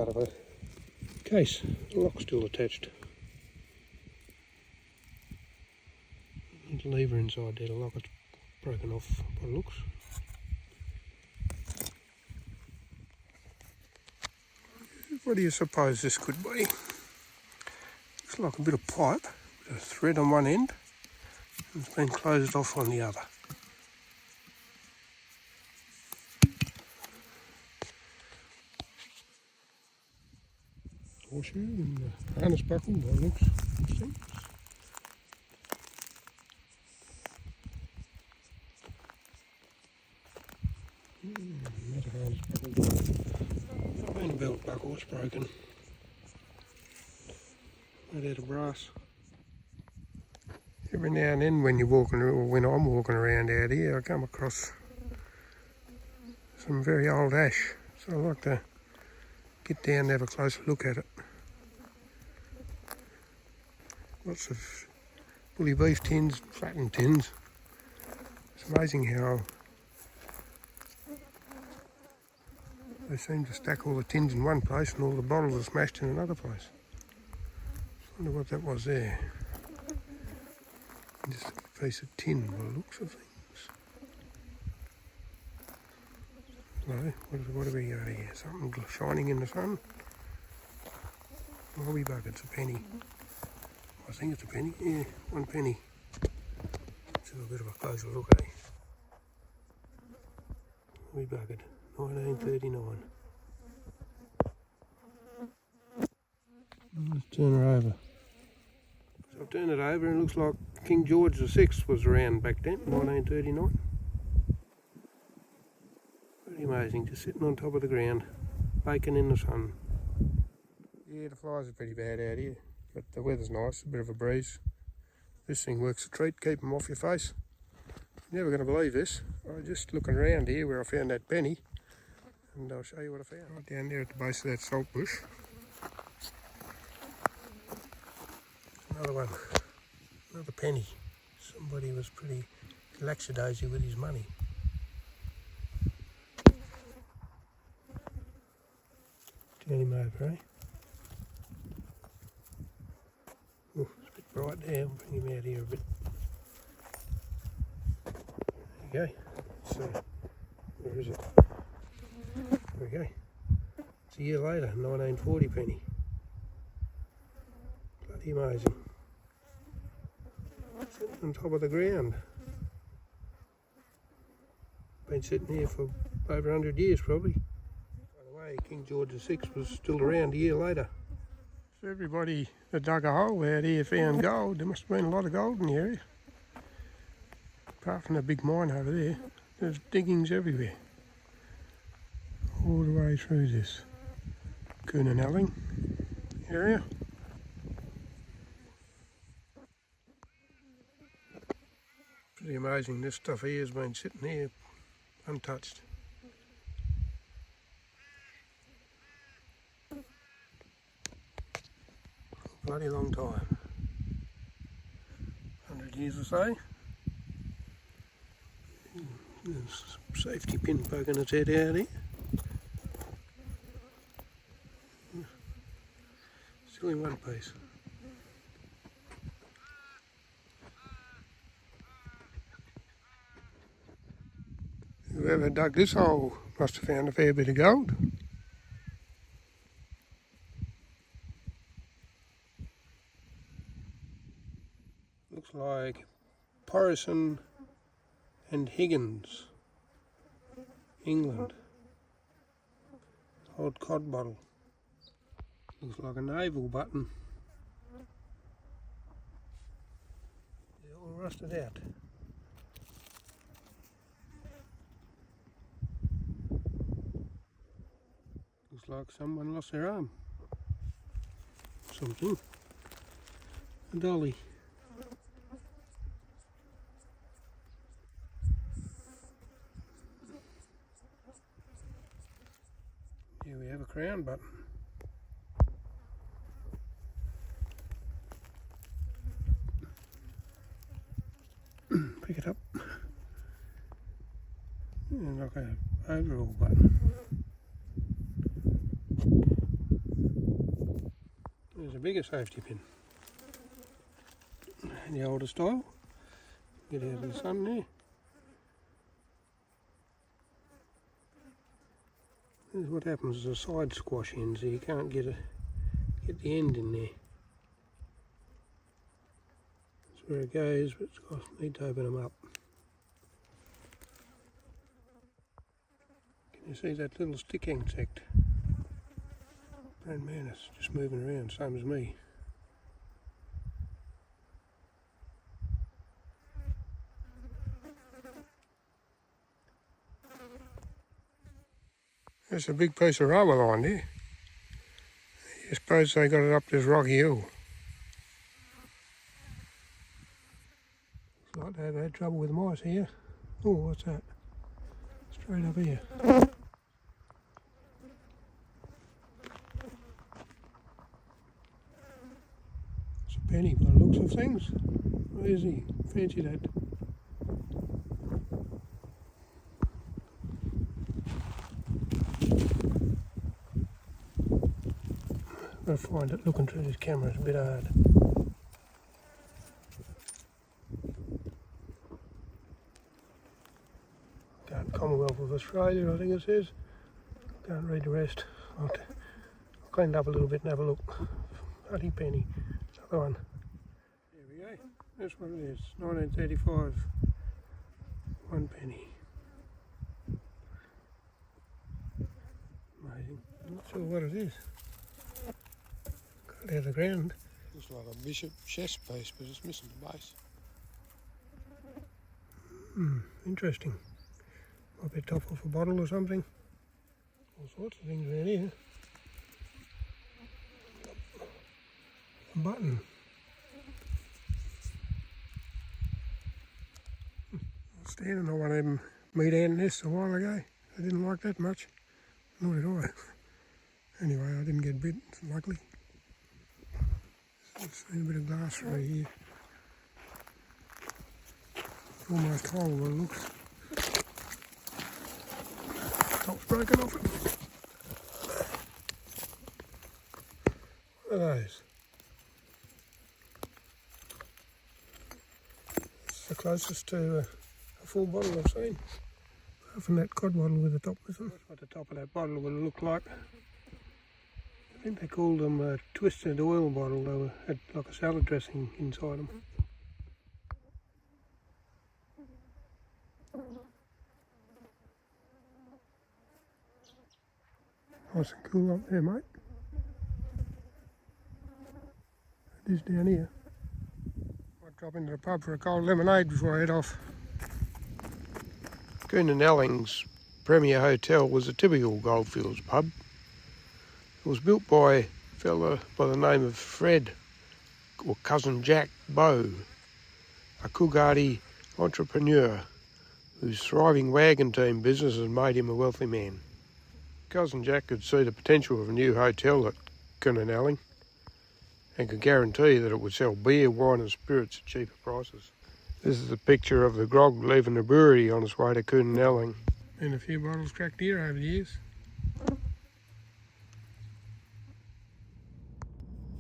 part of a case. The lock's still attached. There's a lever inside there, the lock is broken off by the looks. What do you suppose this could be? Looks like a bit of pipe, with a thread on one end, and it's been closed off on the other. Horseshoe and the harness buckle by the looks of things. Another harness buckle. And a belt buckle, it's broken. Made out of brass. Every now and then when you're walking, or when I'm walking around out here, I come across some very old ash. So I like to get down and have a closer look at it. Lots of bully beef tins, flattened tins. It's amazing how they seem to stack all the tins in one place and all the bottles are smashed in another place. I wonder what that was there. Just a piece of tin by the looks of things. No, what do we got here? Something shining in the sun? Hobby bug, it's a penny. I think it's a penny. Yeah, 1 penny. Let's have a bit of a closer look, eh? Hobby buggered. 1939. Let's turn her over. So I've turned it over and it looks like King George VI was around back then, 1939. Pretty amazing, just sitting on top of the ground, baking in the sun. Yeah, the flies are pretty bad out here, but the weather's nice, a bit of a breeze. This thing works a treat, keep them off your face. You're never going to believe this. I was just looking around here where I found that penny, and I'll show you what I found. Right down there at the base of that salt bush. Another one, another penny. Somebody was pretty lackadaisy with his money. Turn him over, eh? Oh, it's a bit bright there, I'll bring him out here a bit. There you go. So, where is it? There we go. It's a year later, 1940 penny. Bloody amazing. Sitting on top of the ground. Been sitting here for over 100 years probably. By the way, King George VI was still around a year later. So everybody that dug a hole out here found gold. There must have been a lot of gold in the area. Apart from the big mine over there, there's diggings everywhere. All the way through this Kunanalling area. Pretty amazing, this stuff here has been sitting here untouched. A bloody long time. 100 years or so. There's a safety pin poking its head out here. Still in one piece. Whoever dug this hole must have found a fair bit of gold. Looks like Porrison and Higgins, England. Old cod bottle. Looks like a naval button. They're all rusted out. Looks like someone lost their arm. Something. A dolly. Here we have a crown button. Pick it up. And like an overall button. a bigger safety pin. The older style. Get out of the sun there. This is what happens as a side squash in, so you can't get the end in there. That's where it goes, but it's got need to open them up. Can you see that little stick insect? Brand man, it's just moving around, same as me. There's a big piece of rubber line there. I suppose they got it up this rocky hill. Looks like they've had trouble with mice here. Oh, what's that? Straight up here. It's a penny by the looks of things. Where is he? Fancy that. I find it looking through this camera is a bit hard. Commonwealth of Australia, I think it says. Can't read the rest. I'll clean it up a little bit and have a look. Bloody penny. Another one. There we go. That's what it is. 1935. 1 penny. Amazing. I'm not sure what it is. Got it out of the ground. Looks like a bishop chess piece, but it's missing the base. Interesting. Might be top off a bottle or something. All sorts of things around here. A button. I was standing on one of them meat ant nests a while ago. I didn't like that much. Nor did I. Anyway, I didn't get bit, luckily. I've seen a bit of glass through here. It's almost whole when it looks. Top's broken off it. What are those? It's the closest to a full bottle I've seen. Apart from that cod bottle with the top missing. That's what the top of that bottle would look like. I think they called them a twisted oil bottle. They had like a salad dressing inside them. Nice and cool up there, mate. It is down here. Might drop into the pub for a cold lemonade before I head off. Kunanalling's premier hotel was a typical Goldfields pub. It was built by a fella by the name of Fred, or Cousin Jack Bow, a Coolgardie entrepreneur whose thriving wagon team business has made him a wealthy man. Cousin Jack could see the potential of a new hotel at Kunanalling and could guarantee that it would sell beer, wine and spirits at cheaper prices. This is a picture of the grog leaving the brewery on its way to Kunanalling. Been a few bottles cracked here over the years.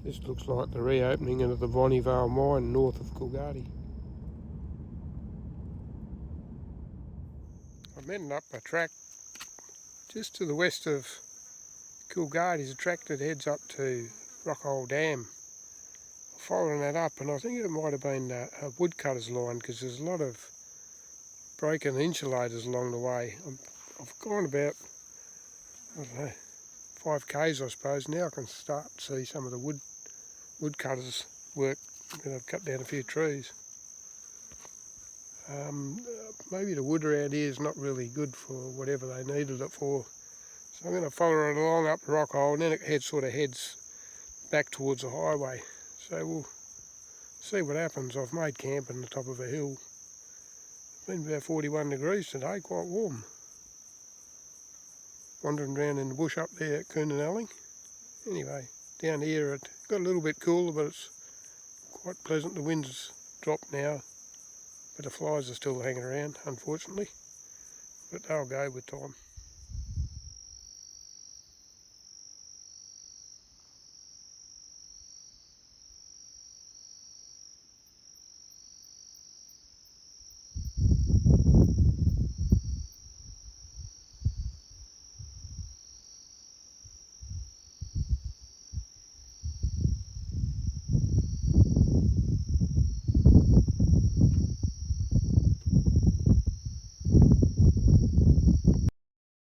This looks like the reopening of the Bonnievale mine north of Coolgardie. I'm ending up a track just to the west of Coolgardie. Is a track that heads up to Rockhole Dam. Following that up, and I think it might have been a woodcutter's line because there's a lot of broken insulators along the way. I've gone about, I don't know, 5 k's I suppose. Now I can start to see some of the woodcutters work. I've cut down a few trees. Maybe the wood around here is not really good for whatever they needed it for. So I'm going to follow it along up the Rockhole and then it sort of heads back towards the highway. So we'll see what happens. I've made camp on the top of a hill. It's been about 41 degrees today, quite warm. Wandering around in the bush up there at Kunanalling. Anyway, down here it got a little bit cooler, but it's quite pleasant. The wind's dropped now, but the flies are still hanging around, unfortunately. But they'll go with time.